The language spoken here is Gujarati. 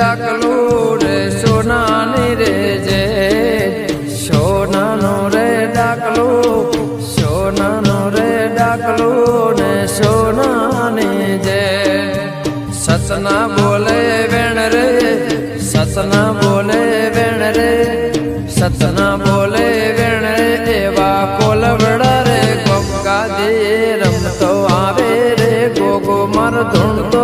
ડાકલું રે સોનાની રે જે સોનાનો રે ડાકલું સોનાનો રે ડાકલું ને સોનાની જે સતના બોલે વેણ રે સતના બોલે વેણ રે સતના બોલે વેણ રે એવા કોલવડા રે ગોગા દે રમતો આવે રે ગોગો માર ધૂણતો